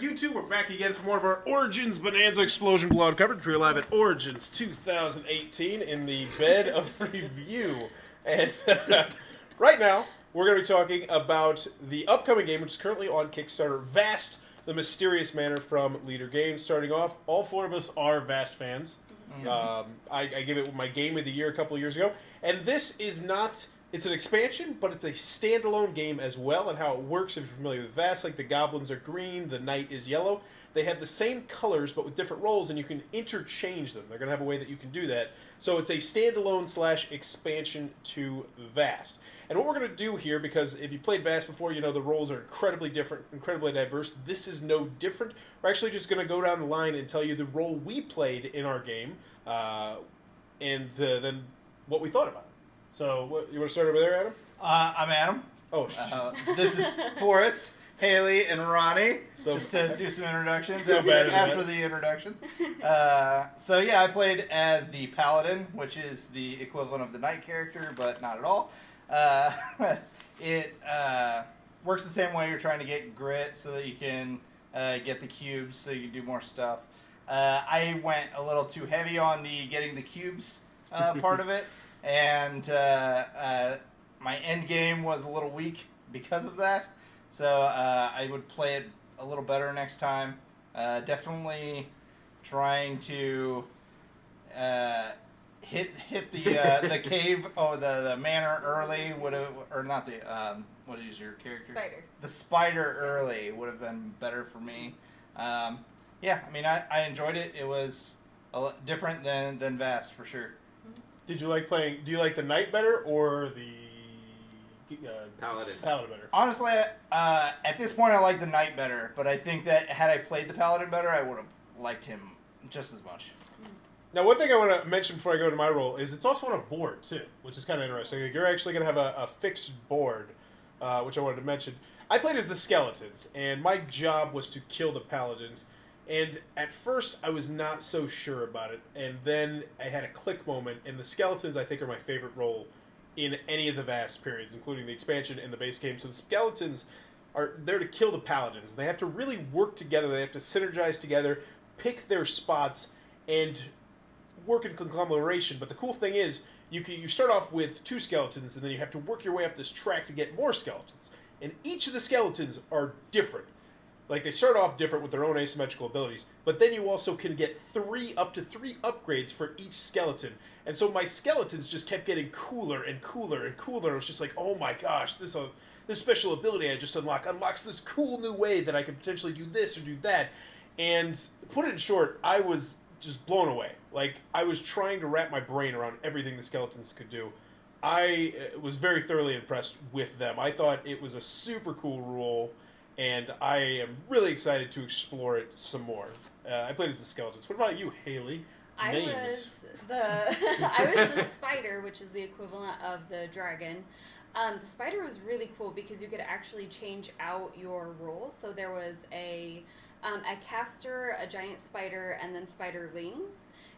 YouTube? We're back again for more of our Origins Bonanza Explosion Blowout coverage. We're live at Origins 2018 in the bed of review. And right now, we're going to be talking about the upcoming game, which is currently on Kickstarter, Vast, the Mysterious Manor from Leader Games. Starting off, all four of us are Vast fans. Mm-hmm. I gave it my game of the year a couple of years ago. And this is not... It's an expansion, but it's a standalone game as well, and how it works, if you're familiar with Vast, like the goblins are green, the knight is yellow. They have the same colors, but with different roles, and you can interchange them. They're going to have a way that you can do that. So it's a standalone / expansion to Vast. And what we're going to do here, because if you played Vast before, you know the roles are incredibly different, incredibly diverse. This is no different. We're actually just going to go down the line and tell you the role we played in our game, and then what we thought about it. So, you want to start over there, Adam? I'm Adam. Oh, this is Forrest, Haley, and Ronnie. So just to do some introductions so after the introduction. So yeah, I played as the Paladin, which is the equivalent of the Knight character, but not at all. It works the same way. You're trying to get grit so that you can get the cubes so you can do more stuff. I went a little too heavy on the getting the cubes part of it. And my end game was a little weak because of that, so I would play it a little better next time. Definitely trying to hit the cave the manor early would have, or not the what is your character? Spider. The spider early would have been better for me. Yeah, I mean I enjoyed it. It was a lot different than Vast for sure. Did you like playing? Do you like the knight better or the Paladin better? Honestly, at this point, I like the knight better. But I think that had I played the paladin better, I would have liked him just as much. Now, one thing I want to mention before I go to my role is it's also on a board too, which is kind of interesting. Like, you're actually going to have a fixed board, which I wanted to mention. I played as the skeletons, and my job was to kill the paladins. And at first, I was not so sure about it. And then I had a click moment. And the skeletons, I think, are my favorite role in any of the Vast periods, including the expansion and the base game. So the skeletons are there to kill the paladins. They have to really work together. They have to synergize together, pick their spots, and work in conglomeration. But the cool thing is, you start off with 2 skeletons, and then you have to work your way up this track to get more skeletons. And each of the skeletons are different. Like, they start off different with their own asymmetrical abilities, but then you also can get up to three upgrades for each skeleton. And so my skeletons just kept getting cooler and cooler and cooler. It was just like, oh my gosh, this special ability I just unlocks this cool new way that I could potentially do this or do that. And put it in short, I was just blown away. Like, I was trying to wrap my brain around everything the skeletons could do. I was very thoroughly impressed with them. I thought it was a super cool rule. And I am really excited to explore it some more. I played as the skeletons. What about you, Haley? I was the spider, which is the equivalent of the dragon. The spider was really cool because you could actually change out your roles. So there was a caster, a giant spider, and then spiderlings.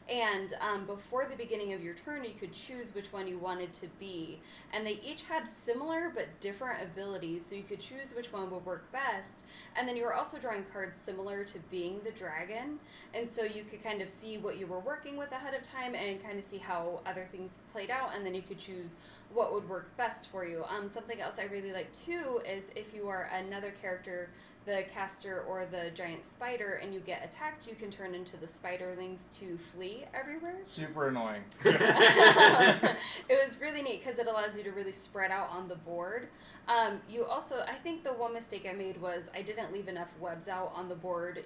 And before the beginning of your turn, you could choose which one you wanted to be. And they each had similar but different abilities, so you could choose which one would work best. And then you were also drawing cards similar to being the dragon. And so you could kind of see what you were working with ahead of time and kind of see how other things played out. And then you could choose what would work best for you. Something else I really like too is if you are another character, the caster or the giant spider, and you get attacked, you can turn into the spiderlings to flee everywhere. Super annoying. It was really neat because it allows you to really spread out on the board. You also, I think the one mistake I made was I didn't leave enough webs out on the board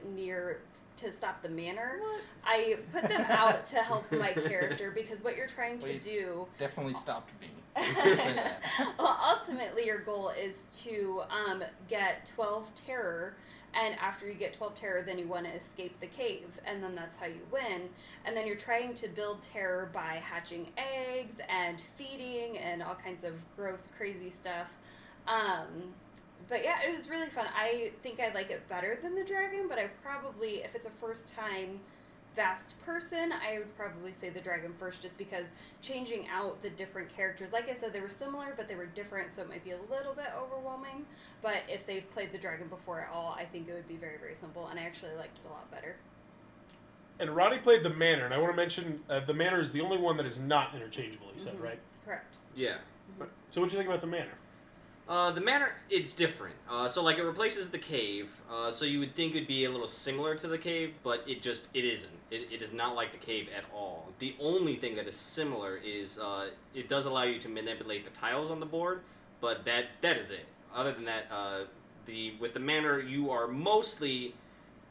to stop the manor. What? I put them out to help my character because what you're trying to do... Definitely stopped me. Well, ultimately your goal is to get 12 terror, and after you get 12 terror, then you want to escape the cave, and then that's how you win. And then you're trying to build terror by hatching eggs and feeding and all kinds of gross, crazy stuff. But yeah, it was really fun. I think I like it better than the dragon, but I probably, if it's a first time Vast person, I would probably say the dragon first, just because changing out the different characters, like I said, they were similar, but they were different, so it might be a little bit overwhelming. But if they've played the dragon before at all, I think it would be very, very simple, and I actually liked it a lot better. And Ronnie played the Manor, and I want to mention the Manor is the only one that is not interchangeable, he said, right? Correct. Yeah. So what do you think about the Manor? The Manor, it's different. So, like, it replaces the cave. So you would think it'd be a little similar to the cave, but it isn't. It is not like the cave at all. The only thing that is similar is it does allow you to manipulate the tiles on the board, but that is it. Other than that, with the Manor, you are mostly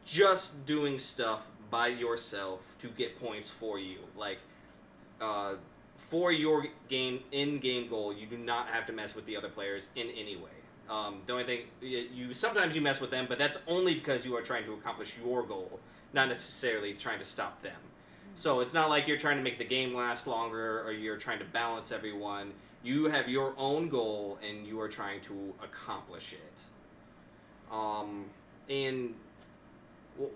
just doing stuff by yourself to get points for you. Like, for your in-game goal, you do not have to mess with the other players in any way. The only thing, sometimes you mess with them, but that's only because you are trying to accomplish your goal, not necessarily trying to stop them. So it's not like you're trying to make the game last longer or you're trying to balance everyone. You have your own goal and you are trying to accomplish it. And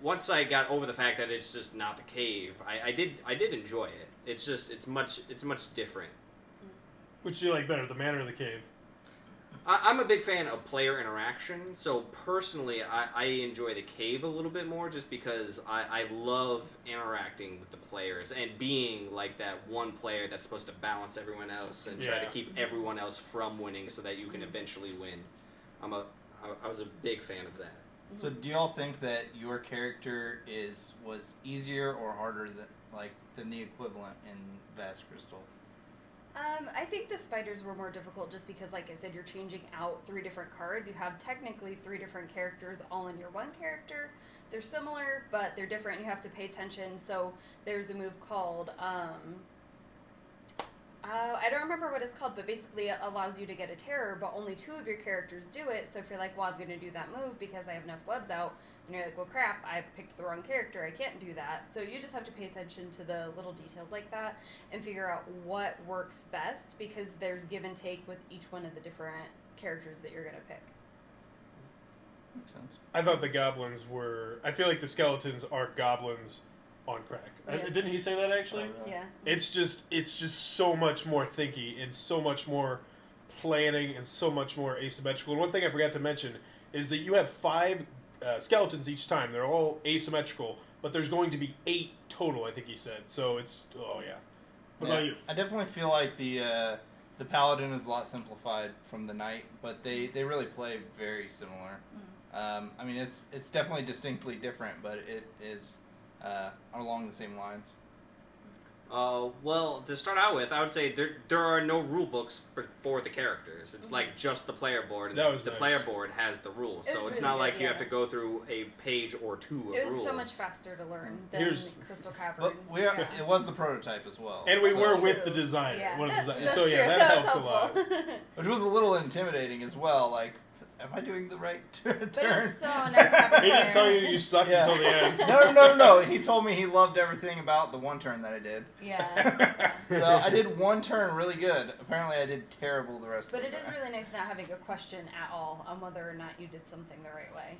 once I got over the fact that it's just not the cave, I did enjoy it. It's much different. Which do you like better, the Manor or the cave? I'm a big fan of player interaction, so personally I enjoy the cave a little bit more just because I love interacting with the players and being like that one player that's supposed to balance everyone else and try to keep everyone else from winning so that you can eventually win. I was a big fan of that. So do y'all think that your character was easier or harder than the equivalent in Vast Crystal? I think the spiders were more difficult just because, like I said, you're changing out 3 different cards. You have technically 3 different characters all in your one character. They're similar, but they're different. You have to pay attention. So there's a move called, I don't remember what it's called, but basically it allows you to get a terror, but only 2 of your characters do it. So if you're like, well, I'm going to do that move because I have enough webs out, and you're like, well, crap, I picked the wrong character. I can't do that. So you just have to pay attention to the little details like that and figure out what works best, because there's give and take with each one of the different characters that you're going to pick. Makes sense. I thought the goblins were... I feel like the skeletons are goblins on crack. Yeah. Didn't he say that, actually? Oh, really? Yeah. It's just so much more thinky and so much more planning and so much more asymmetrical. And one thing I forgot to mention is that you have 5 skeletons each time. They're all asymmetrical, but there's going to be 8 total, I think he said. So it's... Oh, yeah. What about you? I definitely feel like the paladin is a lot simplified from the knight, but they really play very similar. I mean, it's definitely distinctly different, but it is along the same lines. Well, to start out with, I would say there are no rule books for the characters. It's like just the player board, and That was the nice. player board has the rules. It So was it's really not like good, you have yeah. to go through a page or 2 of It was rules. so much faster to learn than Here's- Crystal But Caverns. it was the prototype as well. And we so- were with the designer. Yeah, One of the that's designers. So, yeah, true. that was helps a lot. helpful. Which was a little intimidating as well. Like, am I doing the right turn? But it was so nice having He didn't her. tell you sucked Yeah. until the end. No. He told me he loved everything about the one turn that I did. Yeah. So I did one turn really good. Apparently, I did terrible the rest But of it the is time. really nice not having a question at all on whether or not you did something the right way.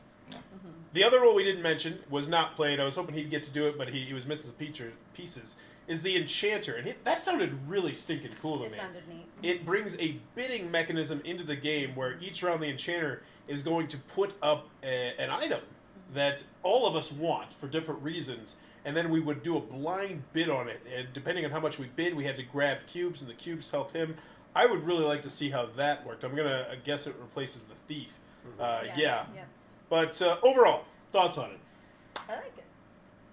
The other role we didn't mention was not played. I was hoping he'd get to do it, but he was missing some pieces. Is the Enchanter, and that sounded really stinking cool to It me. sounded neat. It brings a bidding mechanism into the game where each round the Enchanter is going to put up an item that all of us want for different reasons, and then we would do a blind bid on it. And depending on how much we bid, we had to grab cubes, and the cubes help him. I would really like to see how that worked. I'm gonna guess it replaces the thief. Yeah. But overall, thoughts on it? I like it.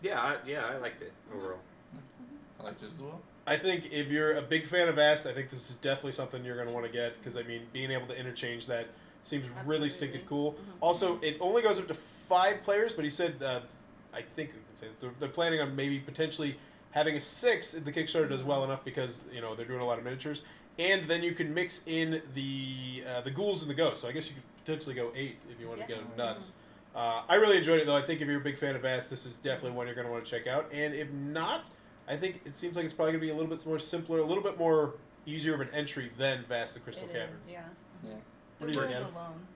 Yeah, I liked it overall. I liked it as well. I think if you're a big fan of Ast, I think this is definitely something you're going to want to get, because, I mean, being able to interchange that seems really Absolutely. stinking cool. Also, it only goes up to 5 players, but he said, I think we can say that they're planning on maybe potentially having a 6th if the Kickstarter does well enough, because, you know, they're doing a lot of miniatures. And then you can mix in the ghouls and the ghosts. So I guess you could potentially go 8 if you want to Yeah. go nuts. I really enjoyed it, though. I think if you're a big fan of Ast, this is definitely one you're going to want to check out. And if not, I think it seems like it's probably going to be a little bit more simpler, a little bit more easier of an entry than Vast the Crystal It Caverns. is, yeah. Yeah. The What do you rules think, Adam? alone.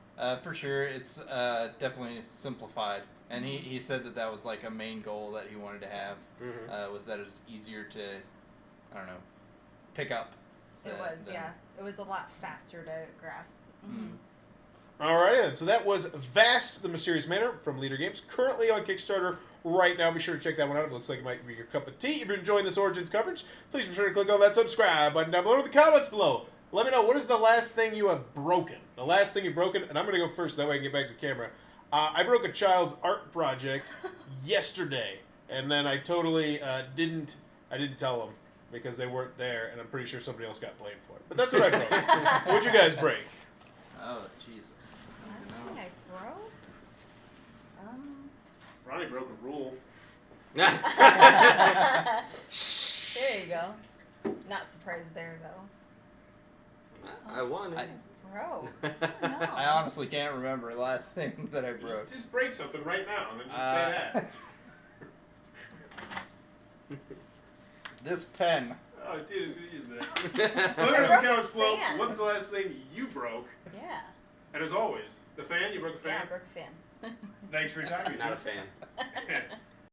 For sure, it's definitely simplified. And he said that was like a main goal that he wanted to have, was that it was easier to, I don't know, pick up. It was a lot faster to grasp. Alrighty then, so that was Vast, the Mysterious Manor from Leader Games, currently on Kickstarter right now. Be sure to check that one out. It looks like it might be your cup of tea. If you're enjoying this Origins coverage, please be sure to click on that subscribe button down below in the comments below. Let me know, what is the last thing you have broken? The last thing you've broken, and I'm going to go first, that way I can get back to the camera. I broke a child's art project yesterday, and then I totally didn't tell them because they weren't there, and I'm pretty sure somebody else got blamed for it. But that's what I broke. What'd you guys break? Oh, jeez. Last thing I broke? Ronnie broke a rule. There you go. Not surprised there, though. I won. Bro. I honestly can't remember the last thing that I broke. Just break something right now, and then just say that. This pen. Oh, dude, who's going to use that? Look at the comments below. What's the last thing you broke? Yeah. And as always, the fan? You broke a fan? Yeah, I broke a fan. Thanks for your time, you Not two. a fan.